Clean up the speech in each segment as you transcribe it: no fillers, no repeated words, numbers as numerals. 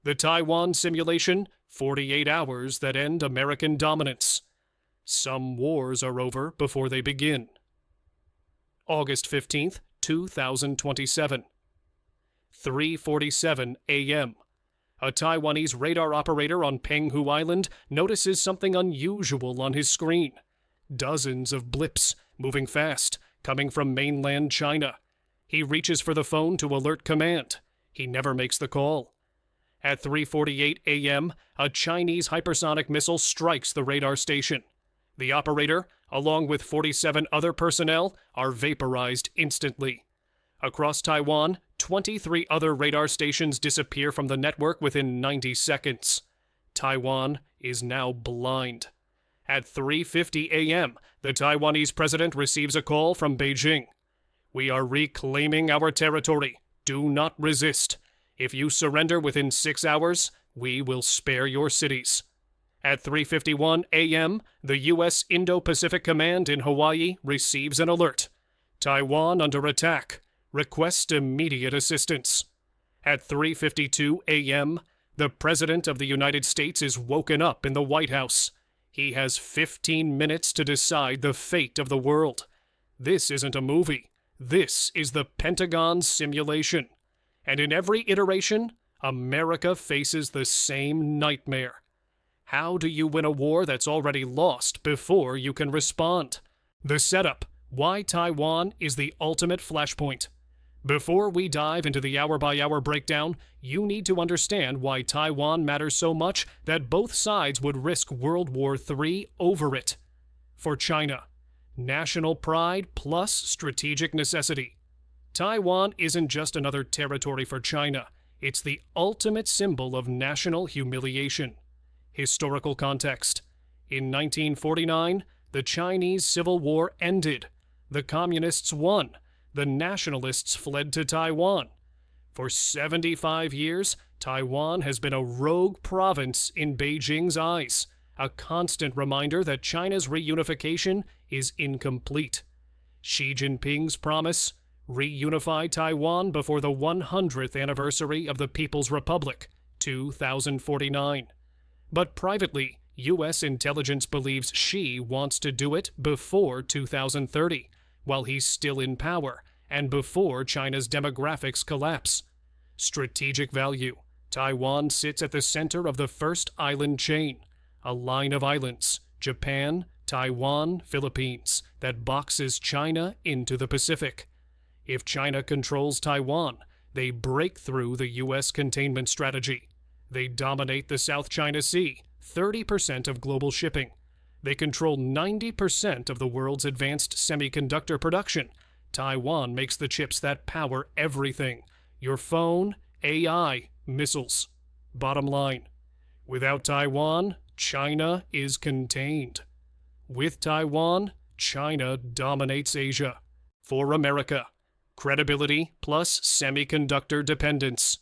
The Taiwan Simulation, 48 hours that end American dominance. Some wars are over before they begin. August 15th, 2027. 3:47 a.m. A Taiwanese radar operator on Penghu Island notices something unusual on his screen. Dozens of blips, moving fast, coming from mainland China. He reaches for the phone to alert command. He never makes the call. At 3:48 a.m., a Chinese hypersonic missile strikes the radar station. The operator, along with 47 other personnel, are vaporized instantly. Across Taiwan, 23 other radar stations disappear from the network within 90 seconds. Taiwan is now blind. At 3:50 a.m., the Taiwanese president receives a call from Beijing. "We are reclaiming our territory. Do not resist. If you surrender within 6 hours, we will spare your cities." At 3:51 a.m., the U.S. Indo-Pacific Command in Hawaii receives an alert. Taiwan under attack. Request immediate assistance. At 3:52 a.m., the President of the United States is woken up in the White House. He has 15 minutes to decide the fate of the world. This isn't a movie. This is the Pentagon simulation. And in every iteration, America faces the same nightmare. How do you win a war that's already lost before you can respond? The setup: why Taiwan is the ultimate flashpoint. Before we dive into the hour-by-hour breakdown, you need to understand why Taiwan matters so much that both sides would risk World War III over it. For China, national pride plus strategic necessity. Taiwan isn't just another territory for China. It's the ultimate symbol of national humiliation. Historical context: in 1949, the Chinese Civil War ended. The Communists won. The Nationalists fled to Taiwan. For 75 years, Taiwan has been a rogue province in Beijing's eyes, a constant reminder that China's reunification is incomplete. Xi Jinping's promise: reunify Taiwan before the 100th anniversary of the People's Republic, 2049. But privately, U.S. intelligence believes Xi wants to do it before 2030, while he's still in power, and before China's demographics collapse. Strategic value: Taiwan sits at the center of the first island chain, a line of islands, Japan, Taiwan, Philippines, that boxes China into the Pacific. If China controls Taiwan, they break through the U.S. containment strategy. They dominate the South China Sea, 30% of global shipping. They control 90% of the world's advanced semiconductor production. Taiwan makes the chips that power everything: your phone, AI, missiles. Bottom line: without Taiwan, China is contained. With Taiwan, China dominates Asia. For America, credibility plus semiconductor dependence.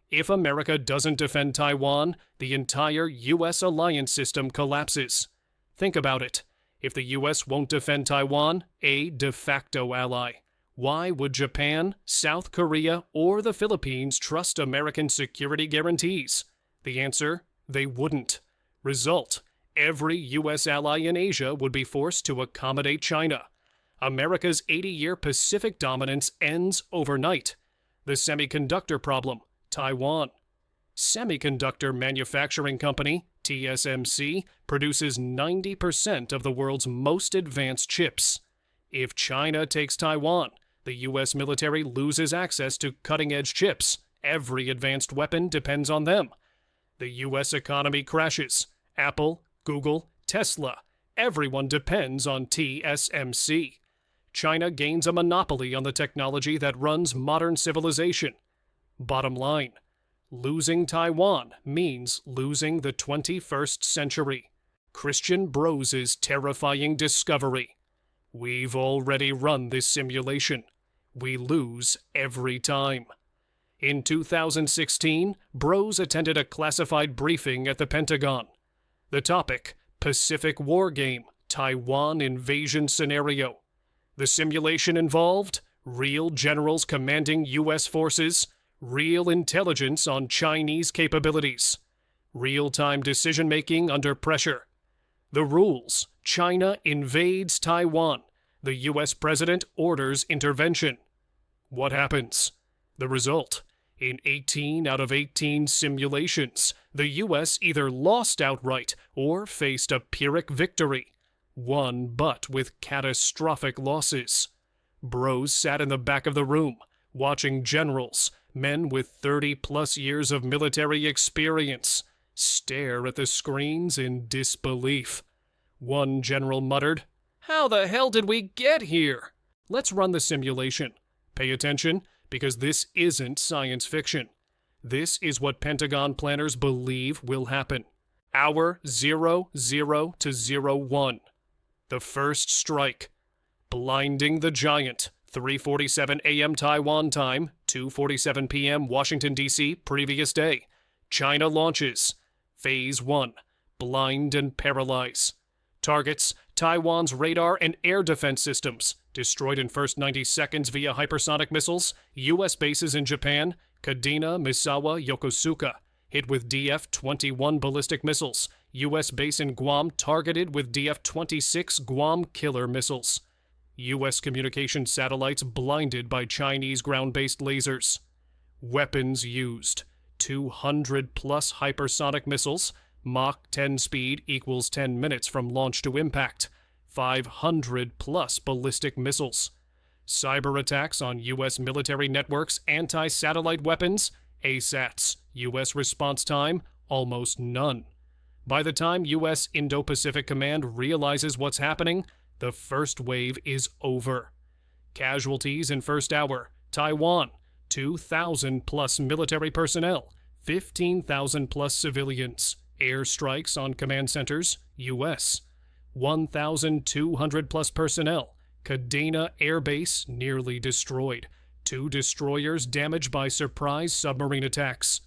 If America doesn't defend Taiwan, the entire U.S. alliance system collapses. Think about it. If the U.S. won't defend Taiwan, a de facto ally, why would Japan, South Korea, or the Philippines trust American security guarantees? The answer: they wouldn't. Result: every U.S. ally in Asia would be forced to accommodate China. America's 80-year Pacific dominance ends overnight. The semiconductor problem: Taiwan. Semiconductor Manufacturing Company, TSMC, produces 90% of the world's most advanced chips. If China takes Taiwan, the U.S. military loses access to cutting-edge chips. Every advanced weapon depends on them. The U.S. economy crashes. Apple, Google, Tesla, everyone depends on TSMC. China gains a monopoly on the technology that runs modern civilization. Bottom line: losing Taiwan means losing the 21st century. Christian Bros's terrifying discovery: we've already run this simulation. We lose every time. In 2016, Bros attended a classified briefing at the Pentagon. The topic: Pacific War Game, Taiwan Invasion Scenario. The simulation involved real generals commanding U.S. forces, Real intelligence on Chinese capabilities. Real-time decision-making under pressure. The rules: China invades Taiwan. The U.S. president orders intervention. What happens? The result: in 18 out of 18 simulations, the U.S. either lost outright or faced a Pyrrhic victory, won but with catastrophic losses. Bros sat in the back of the room, watching generals, men with 30-plus years of military experience, stare at the screens in disbelief. One general muttered, "How the hell did we get here?" Let's run the simulation. Pay attention, because this isn't science fiction. This is what Pentagon planners believe will happen. Hour 00 to 01. The first strike. Blinding the giant. 3:47 a.m. Taiwan time, 2:47 p.m. Washington, D.C. previous day. China launches. Phase 1. Blind and paralyze. Targets: Taiwan's radar and air defense systems, destroyed in first 90 seconds via hypersonic missiles. U.S. bases in Japan, Kadena, Misawa, Yokosuka, hit with DF-21 ballistic missiles. U.S. base in Guam targeted with DF-26 Guam killer missiles. U.S. communication satellites blinded by Chinese ground-based lasers. Weapons used: 200-plus hypersonic missiles, Mach 10 speed equals 10 minutes from launch to impact, 500-plus ballistic missiles. Cyber attacks on U.S. military networks, anti-satellite weapons, ASATs. U.S. response time, almost none. By the time U.S. Indo-Pacific Command realizes what's happening, the first wave is over. Casualties in first hour: Taiwan, 2,000-plus military personnel, 15,000-plus civilians. Airstrikes on command centers, U.S. 1,200-plus personnel. Kadena Air Base nearly destroyed. 2 destroyers damaged by surprise submarine attacks.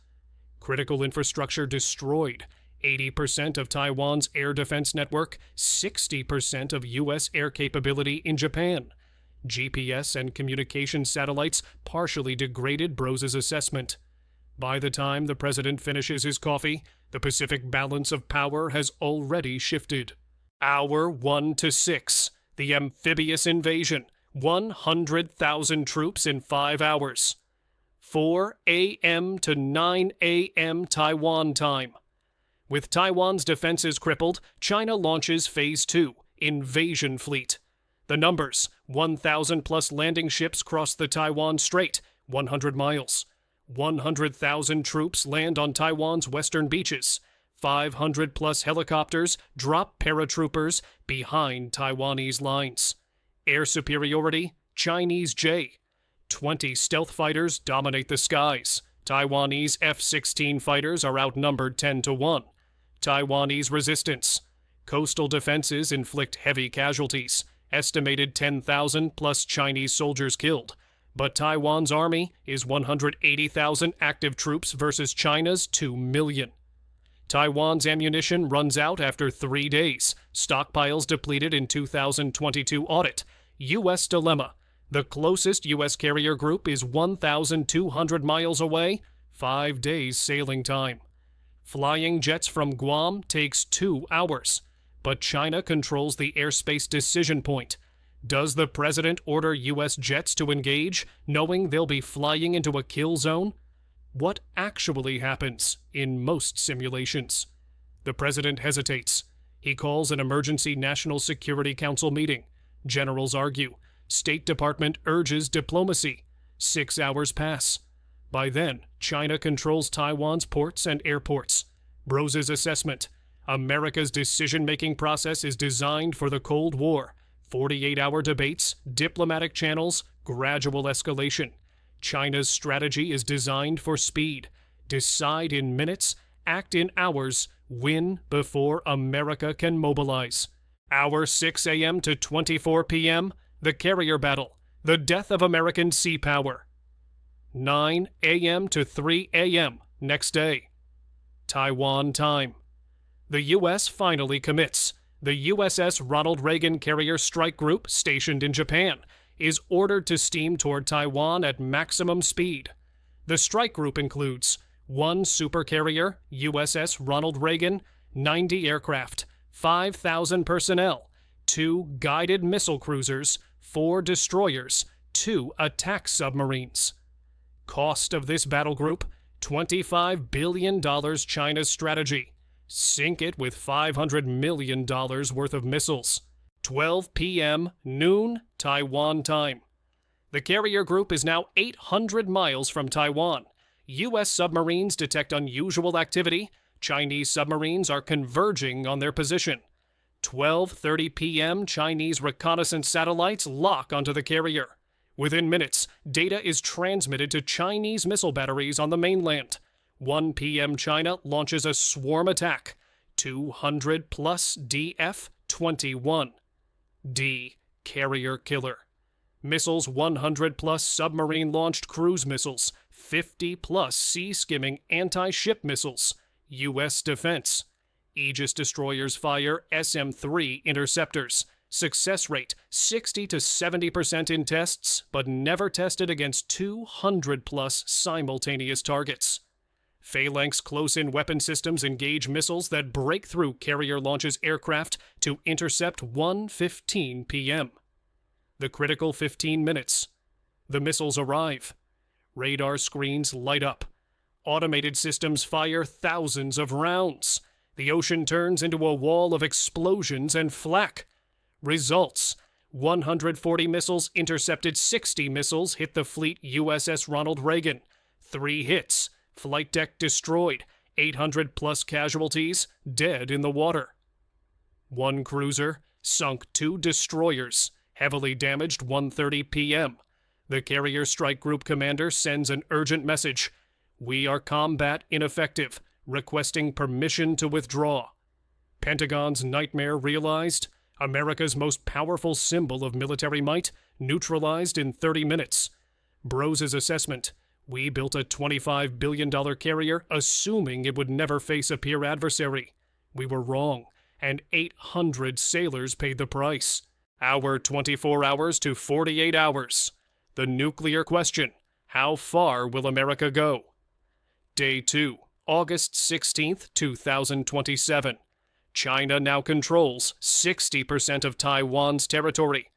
Critical infrastructure destroyed. 80% of Taiwan's air defense network, 60% of U.S. air capability in Japan. GPS and communication satellites partially degraded, Bros's assessment. By the time the president finishes his coffee, the Pacific balance of power has already shifted. Hour 1 to 6. The amphibious invasion. 100,000 troops in 5 hours. 4 a.m. to 9 a.m. Taiwan time. With Taiwan's defenses crippled, China launches Phase 2, Invasion Fleet. The numbers: 1,000-plus landing ships cross the Taiwan Strait, 100 miles. 100,000 troops land on Taiwan's western beaches. 500-plus helicopters drop paratroopers behind Taiwanese lines. Air superiority: Chinese J. 20 stealth fighters dominate the skies. Taiwanese F-16 fighters are outnumbered 10 to 1. Taiwanese resistance: coastal defenses inflict heavy casualties. Estimated 10,000 plus Chinese soldiers killed. But Taiwan's army is 180,000 active troops versus China's 2 million. Taiwan's ammunition runs out after 3 days. Stockpiles depleted in 2022 audit. U.S. dilemma: the closest U.S. carrier group is 1,200 miles away, 5 days sailing time. Flying jets from Guam takes 2 hours. But China controls the airspace decision point. Does the president order U.S. jets to engage, knowing they'll be flying into a kill zone? What actually happens in most simulations? The president hesitates. He calls an emergency National Security Council meeting. Generals argue. State Department urges diplomacy. 6 hours pass. By then, China controls Taiwan's ports and airports. Bros's assessment: America's decision-making process is designed for the Cold War. 48-hour debates, diplomatic channels, gradual escalation. China's strategy is designed for speed. Decide in minutes, act in hours, win before America can mobilize. Hour 6 a.m. to 24 p.m., the carrier battle, the death of American sea power. 9 a.m. to 3 a.m. next day. Taiwan time. The U.S. finally commits. The USS Ronald Reagan carrier strike group, stationed in Japan, is ordered to steam toward Taiwan at maximum speed. The strike group includes 1 supercarrier, USS Ronald Reagan, 90 aircraft, 5,000 personnel, 2 guided missile cruisers, 4 destroyers, 2 attack submarines. Cost of this battle group, $25 billion China's strategy. Sink it with $500 million worth of missiles. 12 p.m., noon, Taiwan time. The carrier group is now 800 miles from Taiwan. U.S. submarines detect unusual activity. Chinese submarines are converging on their position. 12:30 p.m., Chinese reconnaissance satellites lock onto the carrier. Within minutes, data is transmitted to Chinese missile batteries on the mainland. 1 p.m. China launches a swarm attack. 200 plus DF-21. D. Carrier killer. Missiles 100 plus submarine-launched cruise missiles, 50 plus sea-skimming anti-ship missiles. U.S. defense. Aegis destroyers fire SM-3 interceptors. Success rate 60 to 70% in tests, but never tested against 200 plus simultaneous targets. Phalanx close-in weapon systems engage missiles that break through carrier launches aircraft to intercept 1:15 p.m. The critical 15 minutes. The missiles arrive. Radar screens light up. Automated systems fire thousands of rounds. The ocean turns into a wall of explosions and flak. Results: 140 missiles intercepted, 60 missiles hit the fleet USS Ronald Reagan. 3 hits. Flight deck destroyed. 800 plus casualties, dead in the water. 1 cruiser sunk 2 destroyers. Heavily damaged 1:30 p.m. The carrier strike group commander sends an urgent message. We are combat ineffective, requesting permission to withdraw. Pentagon's nightmare realized. America's most powerful symbol of military might neutralized in 30 minutes. Brose's assessment. We built a $25 billion carrier assuming it would never face a peer adversary. We were wrong, and 800 sailors paid the price. Our 24 hours to 48 hours. The nuclear question. How far will America go? Day 2, August 16th, 2027. China now controls 60% of Taiwan's territory.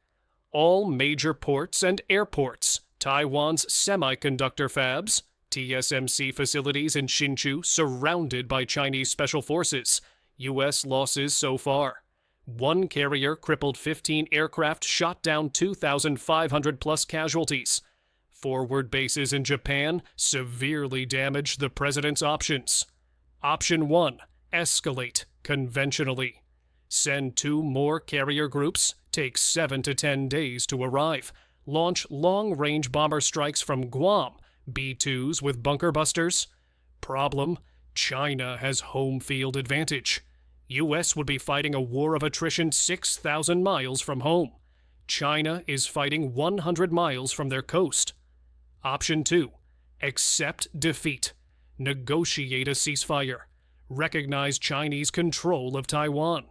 All major ports and airports, Taiwan's semiconductor fabs, TSMC facilities in Hsinchu surrounded by Chinese special forces. U.S. losses so far. 1 carrier crippled 15 aircraft, shot down 2,500 plus casualties. Forward bases in Japan severely damaged the president's options. Option 1, escalate conventionally. Send 2 more carrier groups, take 7 to 10 days to arrive. Launch long-range bomber strikes from Guam, B-2s with bunker busters. Problem: China has home field advantage. U.S. would be fighting a war of attrition 6,000 miles from home. China is fighting 100 miles from their coast. Option 2, accept defeat. Negotiate a ceasefire. Recognize Chinese control of Taiwan.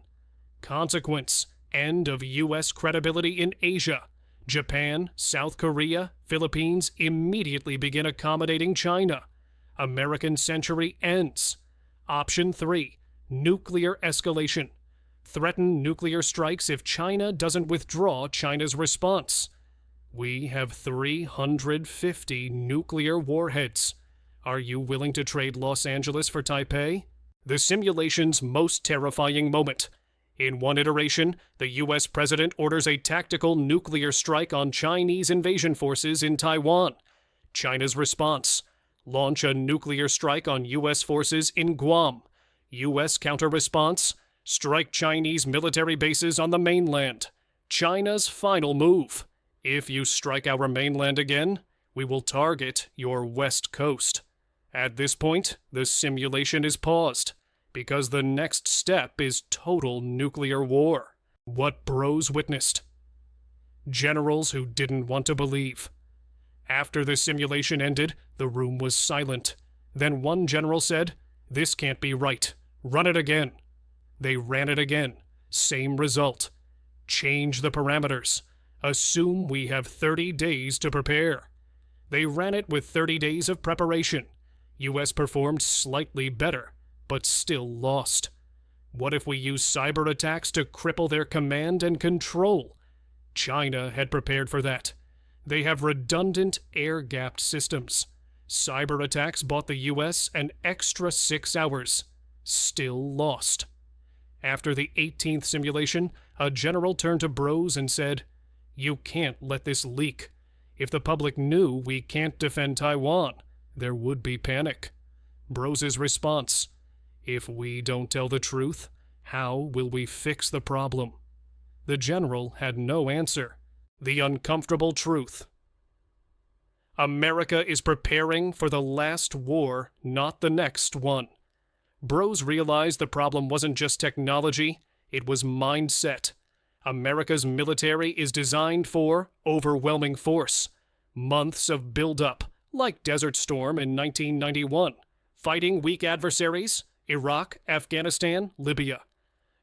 Consequence: end of U.S. credibility in Asia. Japan, South Korea, Philippines immediately begin accommodating China. American century ends. Option 3, nuclear escalation. Threaten nuclear strikes if China doesn't withdraw China's response. We have 350 nuclear warheads. Are you willing to trade Los Angeles for Taipei? The simulation's most terrifying moment. In one iteration, the U.S. president orders a tactical nuclear strike on Chinese invasion forces in Taiwan. China's response: launch a nuclear strike on U.S. forces in Guam. U.S. counter-response: strike Chinese military bases on the mainland. China's final move: if you strike our mainland again, we will target your west coast. At this point, the simulation is paused, because the next step is total nuclear war. What Bros witnessed. Generals who didn't want to believe. After the simulation ended, the room was silent. Then one general said, "This can't be right. Run it again." They ran it again. Same result. Change the parameters. Assume we have 30 days to prepare. They ran it with 30 days of preparation. US performed slightly better, but still lost. What if we use cyber attacks to cripple their command and control? China had prepared for that. They have redundant air-gapped systems. Cyber attacks bought the US an extra 6 hours. Still lost. After the 18th simulation, a general turned to Bros and said, "You can't let this leak. If the public knew we can't defend Taiwan, there would be panic." Bros' response, "If we don't tell the truth, how will we fix the problem?" The general had no answer. The uncomfortable truth. America is preparing for the last war, not the next one. Bros realized the problem wasn't just technology, it was mindset. America's military is designed for overwhelming force. Months of build-up, like Desert Storm in 1991. Fighting weak adversaries, Iraq, Afghanistan, Libya.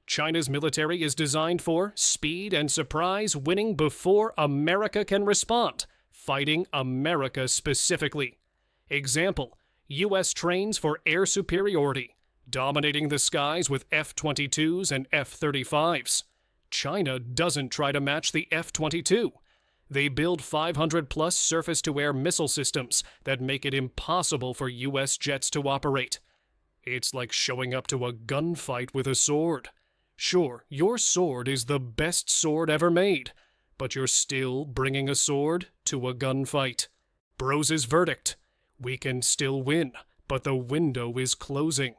China's military is designed for speed and surprise, winning before America can respond, fighting America specifically. Example, U.S. trains for air superiority, dominating the skies with F-22s and F-35s. China doesn't try to match the F-22. They build 500-plus surface-to-air missile systems that make it impossible for U.S. jets to operate. It's like showing up to a gunfight with a sword. Sure, your sword is the best sword ever made, but you're still bringing a sword to a gunfight. Bros' verdict: we can still win, but the window is closing.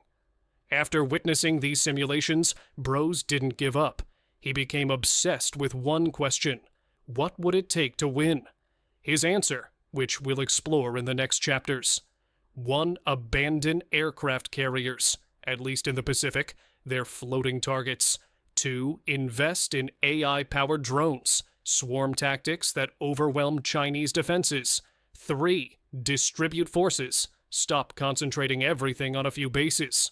After witnessing these simulations, Bros didn't give up. He became obsessed with one question: what would it take to win? His answer, which we'll explore in the next chapters: 1. Abandon aircraft carriers, at least in the Pacific. They're floating targets. 2. Invest in AI-powered drones, swarm tactics that overwhelm Chinese defenses. 3. Distribute forces. Stop concentrating everything on a few bases.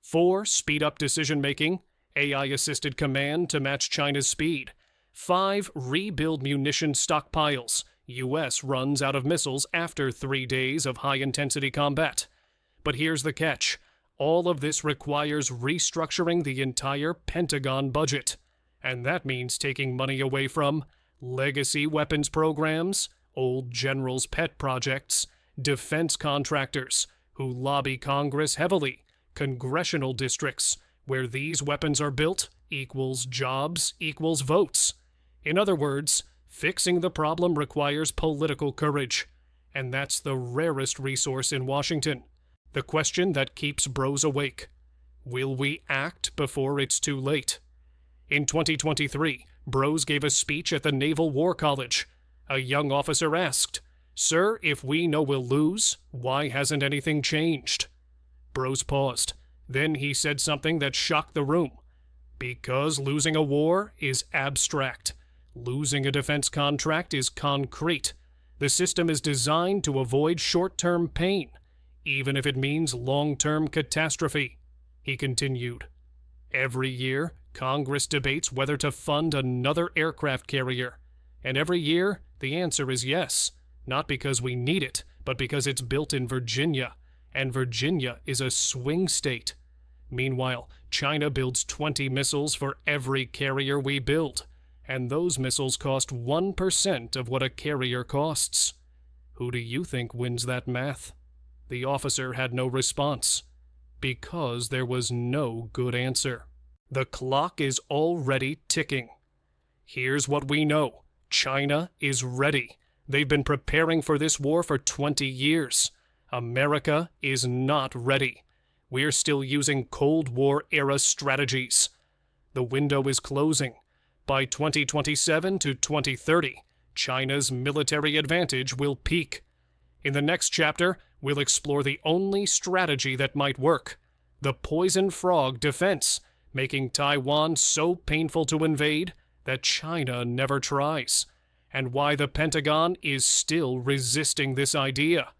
4. Speed up decision-making. AI-assisted command to match China's speed. 5. Rebuild munition stockpiles. U.S. runs out of missiles after 3 days of high-intensity combat. But here's the catch. All of this requires restructuring the entire Pentagon budget. And that means taking money away from legacy weapons programs, old generals' pet projects, defense contractors who lobby Congress heavily, congressional districts where these weapons are built equals jobs equals votes. In other words, fixing the problem requires political courage, and that's the rarest resource in Washington. The question that keeps Bros awake: will we act before it's too late? In 2023, Bros gave a speech at the Naval War College. A young officer asked, "Sir, if we know we'll lose, why hasn't anything changed?" Bros paused. Then he said something that shocked the room. "Because losing a war is abstract. Losing a defense contract is concrete. The system is designed to avoid short-term pain, even if it means long-term catastrophe." He continued, "Every year, Congress debates whether to fund another aircraft carrier. And every year, the answer is yes. Not because we need it, but because it's built in Virginia. And Virginia is a swing state. Meanwhile, China builds 20 missiles for every carrier we build. And those missiles cost 1% of what a carrier costs. Who do you think wins that math?" The officer had no response, because there was no good answer. The clock is already ticking. Here's what we know. China is ready. They've been preparing for this war for 20 years. America is not ready. We're still using Cold War-era strategies. The window is closing. By 2027 to 2030, China's military advantage will peak. In the next chapter, we'll explore the only strategy that might work: the poison frog defense, making Taiwan so painful to invade that China never tries, and why the Pentagon is still resisting this idea.